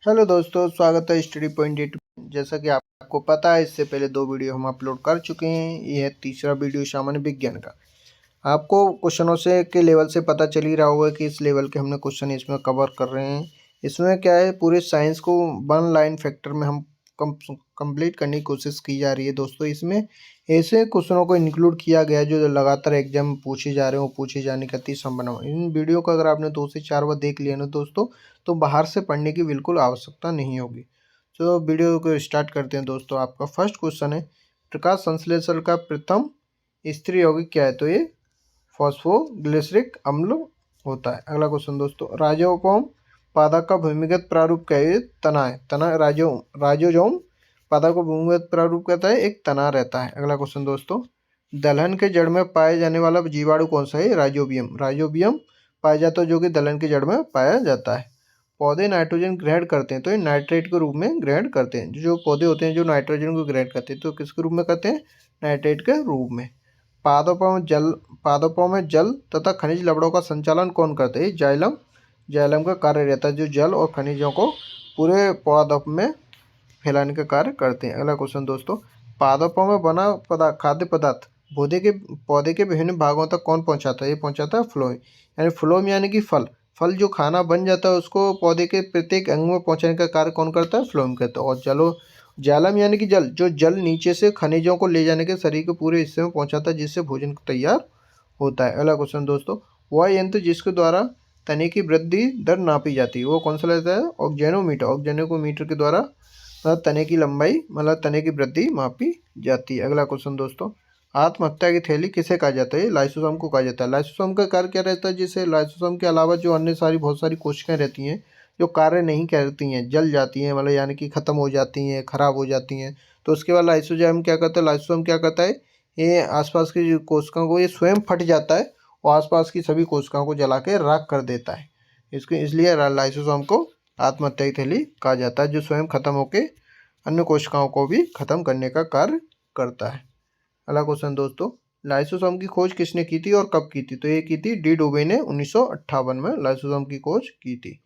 Hello दोस्तों, स्वागत है स्टडी पॉइंट एट। जैसा कि आपको पता है, इससे पहले 2 वीडियो हम अपलोड कर चुके हैं। ये है तीसरा वीडियो सामान्य विज्ञान का। आपको क्वेश्चनों से के लेवल से पता चल ही रहा होगा कि इस लेवल के हमने क्वेश्चन इसमें कवर कर रहे हैं। इसमें क्या है, पूरे साइंस को 1 लाइन फैक्टर में हम कंप्लीट करने की कोशिश की जा रही है दोस्तों। इसमें ऐसे क्वेश्चनों को इंक्लूड किया गया है जो लगातार एग्जाम में पूछे जा रहे हो, पूछे जाने का अति संभावना। इन वीडियो को अगर आपने 2 से 4 बार देख लिया ना दोस्तों, तो बाहर से पढ़ने की बिल्कुल आवश्यकता नहीं होगी। तो वीडियो को स्टार्ट करते हैं दोस्तों। आपका फर्स्ट क्वेश्चन है, प्रकाश संश्लेषण का प्रथम स्त्री यौगिक क्या है? तो ये फॉस्फोग्लिसरिक अम्ल होता है। अगला क्वेश्चन दोस्तों, राजोपम पादप का भूमिगत प्रारूप क्या है? तना है। तना राजोजोम पादप का भूमिगत प्रारूप कहता है, एक तना रहता है। अगला क्वेश्चन दोस्तों, दलहन के जड़ में पाए जाने वाला जीवाणु कौन सा है? राइजोबियम। राइजोबियम पाया जाता है जो कि दलहन के जड़ में पाया जाता है। पौधे नाइट्रोजन ग्रहण करते हैं तो ये नाइट्रेट के रूप में ग्रहण करते हैं। जो पौधे होते हैं जो नाइट्रोजन को ग्रहण करते हैं तो किसके रूप में करते हैं? नाइट्रेट के रूप में। पादपों में जल तथा खनिज लवणों का संचालन कौन करते हैं? जाइलम। जाइलम का कार्य रहता है जो जल और खनिजों को पूरे पादप में फैलाने का कार्य करते हैं। अगला क्वेश्चन दोस्तों, पादपों में बना खाद्य पदार्थ पौधे के विभिन्न भागों तक कौन पहुंचाता है? ये पहुंचाता है फ्लोएम। यानी फ्लोएम यानी कि फल जो खाना बन जाता है उसको पौधे के प्रत्येक अंग में पहुंचाने का कार्य कौन करता है? फ्लोएम करता है। और जालम यानी कि जल नीचे से खनिजों को ले जाने के शरीर के पूरे हिस्से में पहुंचाता है जिससे भोजन तैयार होता है। अगला क्वेश्चन दोस्तों, वह यंत्र जिसके द्वारा तने की वृद्धि दर नापी जाती है वो कौन सा रहता है? ऑक्जेनोमीटर। ऑक्जेनोमीटर के द्वारा तने की लंबाई मतलब तने की वृद्धि मापी जाती है। अगला क्वेश्चन दोस्तों, आत्महत्या की थैली किसे कहा जाता है? लाइसोसोम को कहा जाता है। लाइसोसोम का कार्य क्या रहता है? जिससे लाइसोसोम के अलावा जो अन्य बहुत सारी कोशिकाएं रहती हैं जो कार्य नहीं करती हैं, जल जाती हैं, मतलब यानी कि खत्म हो जाती हैं, खराब हो जाती हैं, तो उसके बाद लाइसोसोम क्या करता है? लाइसोसोम क्या करता है? ये आसपास की जो कोशिकाओं को ये स्वयं फट जाता है और आसपास की सभी कोशिकाओं को जला के राख कर देता है। इसलिए लाइसोसोम को आत्महत्या की थैली कहा जाता है, जो स्वयं खत्म होकर अन्य कोशिकाओं को भी खत्म करने का कार्य करता है। अगला क्वेश्चन दोस्तों, लाइसोसोम की खोज किसने की थी और कब की थी? तो ये की थी डी डोबे ने 1958 में लाइसोसोम की खोज की थी।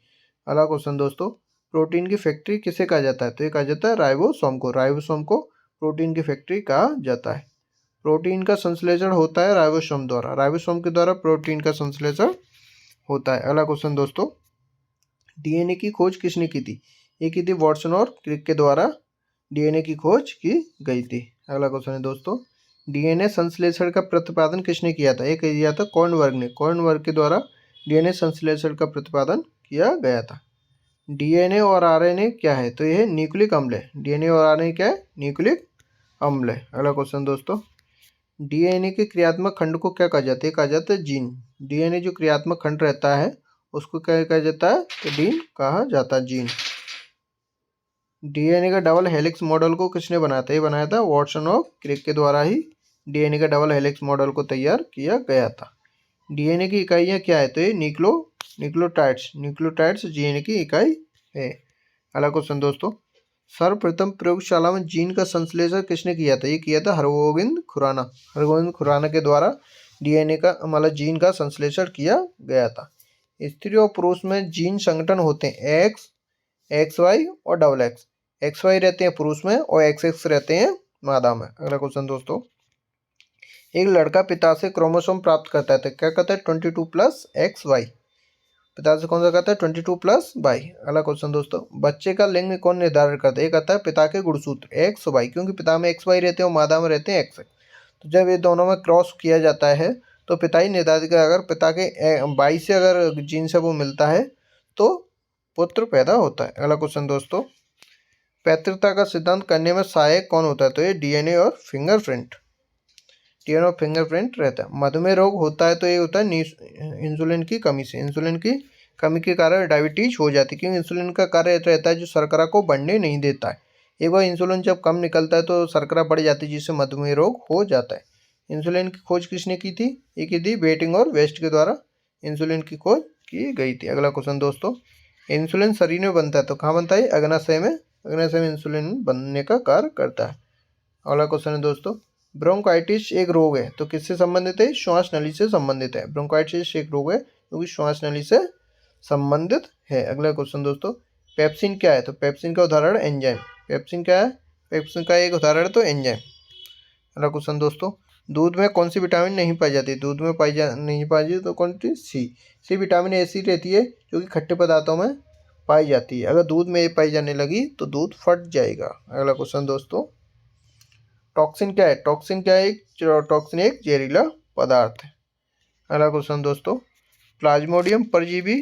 अगला क्वेश्चन दोस्तों, प्रोटीन की फैक्ट्री किसे कहा जाता है? तो ये कहा जाता है राइबोसोम को। राइबोसोम को प्रोटीन की फैक्ट्री कहा जाता है। प्रोटीन का संश्लेषण होता है राइबोसोम द्वारा। राइबोसोम के द्वारा प्रोटीन का संश्लेषण होता है। अगला क्वेश्चन दोस्तों, डीएनए की खोज किसने की थी? ये की थी वाटसन और क्रिक के द्वारा डीएनए की खोज की गई थी। अगला क्वेश्चन है दोस्तों, डीएनए संश्लेषण का प्रतिपादन किसने किया था? ये किया था कॉर्नवर्ग ने। कॉर्नवर्ग के द्वारा डीएनए संश्लेषण का प्रतिपादन किया गया था। डीएनए और आरएनए क्या है? तो यह न्यूक्लिक अम्ल है। डीएनए और आरएनए क्या है? न्यूक्लिक अम्ल है। अगला क्वेश्चन दोस्तों, डीएनए के क्रियात्मक खंड को क्या कहा जाता है? कहा जाता है जीन। डीएनए जो क्रियात्मक खंड रहता है उसको क्या कहा जाता है? तो जीन कहा जाता है, जीन। डीएनए का डबल हेलिक्स मॉडल को किसने बनाया था? ये बनाया था वाटसन और क्रिक के द्वारा ही डीएनए का डबल हेलिक्स मॉडल को तैयार किया गया था। डीएनए की इकाइयाँ क्या है? तो ये न्यूक्लियोटाइड्स डीएनए की इकाई है। अगला क्वेश्चन दोस्तों, सर्वप्रथम प्रयोगशाला में जीन का संश्लेषण किसने किया था? ये किया था हरगोविंद खुराना। हरगोविंद खुराना के द्वारा डीएनए का मतलब जीन का संश्लेषण किया गया था। स्त्री और पुरुष में जीन संगठन होते हैं एक्स, एक्स वाई और डबल एक्स। एक्स वाई रहते हैं पुरुष में और एक्स एक्स रहते हैं मादा में। अगला क्वेश्चन दोस्तों, एक लड़का पिता से क्रोमोसोम प्राप्त करता है तो क्या कहता है? 22+XY। पिता से कौन सा कहता है? 22+Y। अगला क्वेश्चन दोस्तों, बच्चे का लिंग कौन निर्धारण करता है? ये कहता है पिता के गुणसूत्र एक्स वाई, क्योंकि पिता में एक्स वाई रहते हैं और मादा में रहते हैं एक्स। तो जब ये दोनों में क्रॉस किया जाता है तो पिता ही निर्धारित करेगा। अगर पिता के वाई से अगर जीन से वो मिलता है तो पुत्र पैदा होता है। अगला क्वेश्चन दोस्तों, पैतृकता का सिद्धांत करने में सहायक कौन होता है? तो ये डीएनए और फिंगरप्रिंट रहता है। मधुमेह रोग होता है तो ये होता है इंसुलिन की कमी से। इंसुलिन की कमी के कारण डायबिटीज हो जाती है, क्योंकि इंसुलिन का कार्य रहता है जो शर्करा को बढ़ने नहीं देता है। एक बार इंसुलिन जब कम निकलता है तो शर्करा बढ़ जाती है जिससे मधुमेह रोग हो जाता है। इंसुलिन की खोज किसने की थी? ये की थी बेटिंग और वेस्ट के द्वारा इंसुलिन की खोज की गई थी। अगला क्वेश्चन दोस्तों, इंसुलिन शरीर में बनता है तो कहाँ बनता है? अग्नाशय में। अग्नाशय में इंसुलिन बनने का कार्य करता है। अगला क्वेश्चन है दोस्तों, ब्रोंकाइटिस एक रोग है तो किससे संबंधित है? श्वास नली से संबंधित है। ब्रोंकाइटिस एक रोग है क्योंकि श्वास नली से संबंधित है। अगला क्वेश्चन दोस्तों, पेप्सिन क्या है? तो पेप्सिन का उदाहरण एंजाइम। पेप्सिन क्या है? पेप्सिन का एक उदाहरण तो एंजाइम। अगला क्वेश्चन दोस्तों, दूध में कौन सी विटामिन नहीं पाई जाती? दूध में नहीं पाई जाती तो कौन सी? सी विटामिन ऐसी रहती है जो कि खट्टे पदार्थों में पाई जाती है। अगर दूध में ये पाई जाने लगी तो दूध फट जाएगा। अगला क्वेश्चन दोस्तों, टॉक्सिन क्या है? टॉक्सिन क्या है? टॉक्सिन एक जहरीला पदार्थ है। अगला क्वेश्चन दोस्तों, प्लाज्मोडियम परजीवी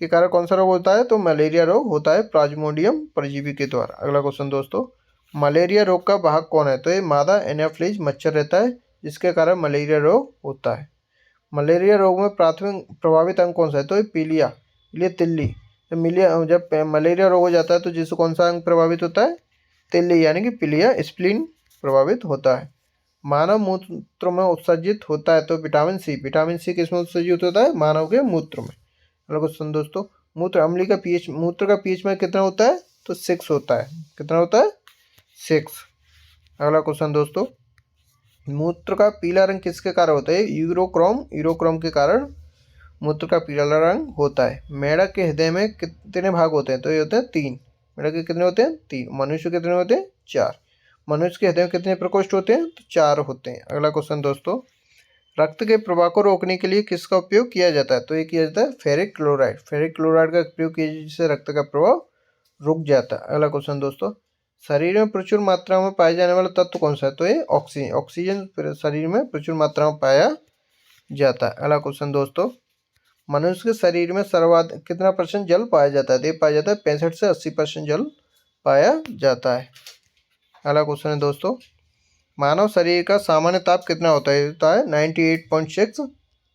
के कारण कौन सा रोग होता है? तो मलेरिया रोग होता है प्लाज्मोडियम परजीवी के द्वारा। अगला क्वेश्चन दोस्तों, मलेरिया रोग का वाहक कौन है? तो ये मादा एनाफिलीज मच्छर रहता है जिसके कारण मलेरिया रोग होता है। मलेरिया रोग में प्राथमिक प्रभावित अंग कौन सा है? तो ये पीलिया तिल्ली। जब मलेरिया रोग हो जाता है तो जिससे कौन सा अंग प्रभावित होता है? तिल्ली यानी कि पीलिया स्प्लीन प्रभावित होता है। मानव मूत्र में उत्सर्जित होता है तो विटामिन सी किसमें उत्सर्जित होता है? मानव के मूत्र में। अगला क्वेश्चन दोस्तों, मूत्र का पीएच में कितना होता है? तो 6 होता है। कितना होता है? 6। अगला क्वेश्चन दोस्तों, मूत्र का पीला रंग किसके कारण होता है? यूरोक्रोम के कारण मूत्र का पीला रंग होता है। मेढक के हृदय में कितने भाग होते हैं? तो ये होते हैं 3। मेढक के कितने होते हैं? 3। मनुष्य के कितने होते हैं? 4। मनुष्य के हृदय में कितने प्रकोष्ठ होते हैं? तो 4 होते हैं। अगला क्वेश्चन दोस्तों, रक्त के प्रवाह को रोकने के लिए किसका उपयोग किया जाता है? तो ये किया जाता है फेरिक क्लोराइड। फेरिक क्लोराइड का उपयोग किया जिससे रक्त का प्रवाह रुक जाता है। अगला क्वेश्चन दोस्तों, शरीर में प्रचुर मात्रा में पाए जाने वाला तत्व कौन सा है? तो ये ऑक्सीजन। ऑक्सीजन शरीर में प्रचुर मात्रा में पाया जाता है। अगला क्वेश्चन दोस्तों, मनुष्य के शरीर में सर्वाधिक कितना % जल पाया जाता है? तो ये पाया जाता है 65 से 80% जल पाया जाता है। अगला क्वेश्चन है दोस्तों, मानव शरीर का सामान्य ताप कितना होता है? 98.6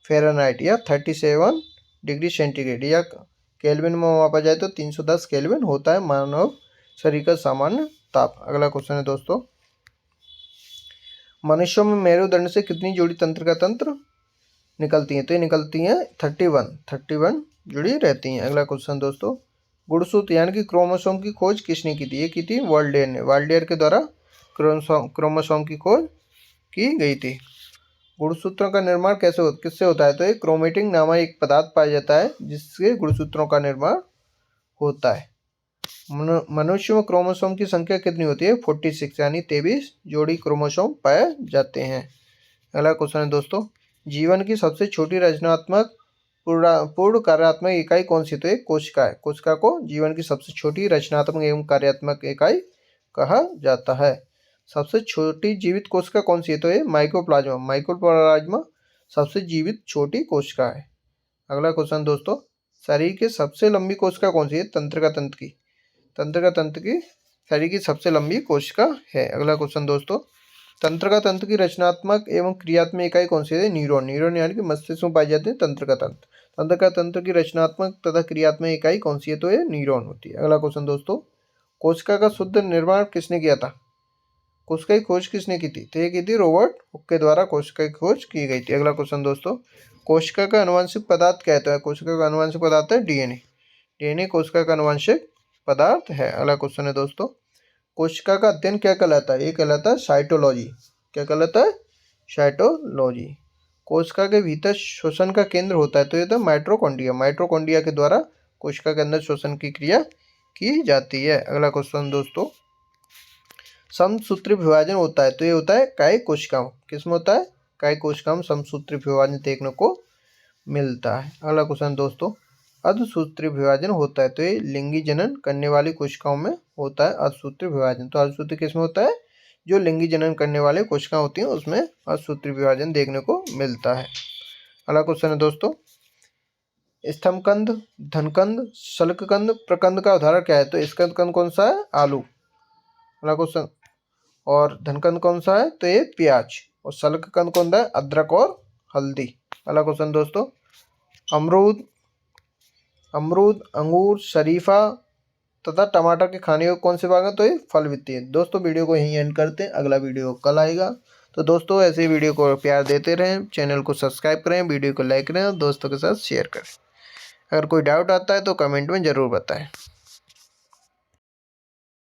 फ़ारेनहाइट या 37 डिग्री सेंटीग्रेड या केल्विन में मापा जाए तो 310 केल्विन होता है मानव शरीर का सामान्य ताप। अगला क्वेश्चन है दोस्तों, मनुष्यों में मेरुदंड से कितनी जोड़ी तंत्रिका तंत्र निकलती हैं? तो ये निकलती हैं 31 जुड़ी रहती हैं। अगला क्वेश्चन दोस्तों, गुणसूत्र यानी कि क्रोमोसोम की खोज किसने की थी? ये की थी वाल्डेयर ने। वाल्डेयर के द्वारा क्रोमोसोम की खोज की गई थी। गुणसूत्रों का निर्माण किससे होता है? तो ये क्रोमेटिन नामक एक पदार्थ पाया जाता है जिससे गुणसूत्रों का निर्माण होता है। मनुष्य में क्रोमोसोम की संख्या कितनी होती है? 46 यानी 23 जोड़ी क्रोमोसोम पाए जाते हैं। अगला क्वेश्चन है दोस्तों, जीवन की सबसे छोटी रचनात्मक पूर्ण कार्यात्मक इकाई कौन सी? तो ये कोशिका है। कोशिका को जीवन की सबसे छोटी रचनात्मक एवं कार्यात्मक इकाई कहा जाता है। सबसे छोटी जीवित कोशिका कौन सी है? तो ये माइकोप्लाज्मा। माइकोप्लाज्मा सबसे जीवित छोटी कोशिका है। अगला क्वेश्चन दोस्तों, शरीर की सबसे लंबी कोशिका कौन सी है? तंत्रिका तंत्र की। तंत्रिका तंत्र की शरीर की सबसे लंबी कोशिका है। अगला क्वेश्चन दोस्तों, तंत्रिका तंत्र की रचनात्मक एवं क्रियात्मक इकाई कौन सी है? न्यूरॉन। न्यूरॉन यानी कि मस्तिष्क में पाई जाती है तंत्रिका तंत्र। तंत्रिका तंत्र की रचनात्मक तथा क्रियात्मक इकाई कौन सी है? तो ये न्यूरॉन होती है। अगला क्वेश्चन दोस्तों, कोशिका का शुद्ध निर्माण किसने किया था? कोशिका की खोज किसने की थी? तो ये की थी रॉबर्ट हुक के द्वारा कोशिका की खोज की गई थी। अगला क्वेश्चन दोस्तों, कोशिका का आनुवंशिक पदार्थ क्या है? कोशिका का आनुवंशिक पदार्थ है डीएनए। डीएनए कोशिका का आनुवंशिक पदार्थ है। अगला क्वेश्चन है दोस्तों, कोशिका का अध्ययन क्या कहलाता है? ये कहलाता है साइटोलॉजी। क्या कहलाता है? साइटोलॉजी। कोशिका के भीतर श्वसन का केंद्र होता है तो ये तो माइटोकॉन्ड्रिया। माइटोकॉन्ड्रिया के द्वारा कोशिका के अंदर श्वसन की क्रिया की जाती है। अगला क्वेश्चन दोस्तों, समसूत्री विभाजन होता है तो ये होता है काय कोशिकाओं। किसमें होता है? काय कोशिकाओं में समसूत्री विभाजन देखने को मिलता है। अगला क्वेश्चन दोस्तों, अर्धसूत्री विभाजन होता है तो ये लिंगी जनन करने वाली कोशिकाओं में होता है अर्धसूत्री विभाजन। तो अर्धसूत्री किसमें होता है? जो लिंगी जनन करने वाले कोशिकाएं होती हैं उसमें अर्धसूत्री विभाजन देखने को मिलता है। अगला क्वेश्चन है दोस्तों, स्तंभकंद, धनकंद, शल्ककंद, प्रकंद का उदाहरण क्या है? तो स्तंभकंद कौन सा है? आलू। अगला क्वेश्चन, और धनकंद कौन सा है? तो ये प्याज। और शल्ककंद कौन सा है? अदरक और हल्दी। अगला क्वेश्चन दोस्तों, अमरूद, अंगूर, शरीफा तथा टमाटर के खाने योग्य कौन से भाग हैं? तो ये फल वित्तीय है। दोस्तों वीडियो को यहीं एंड करते हैं, अगला वीडियो कल आएगा। तो दोस्तों ऐसे वीडियो को प्यार देते रहें, चैनल को सब्सक्राइब करें, वीडियो को लाइक करें और दोस्तों के साथ शेयर करें। अगर कोई डाउट आता है तो कमेंट में ज़रूर बताएं।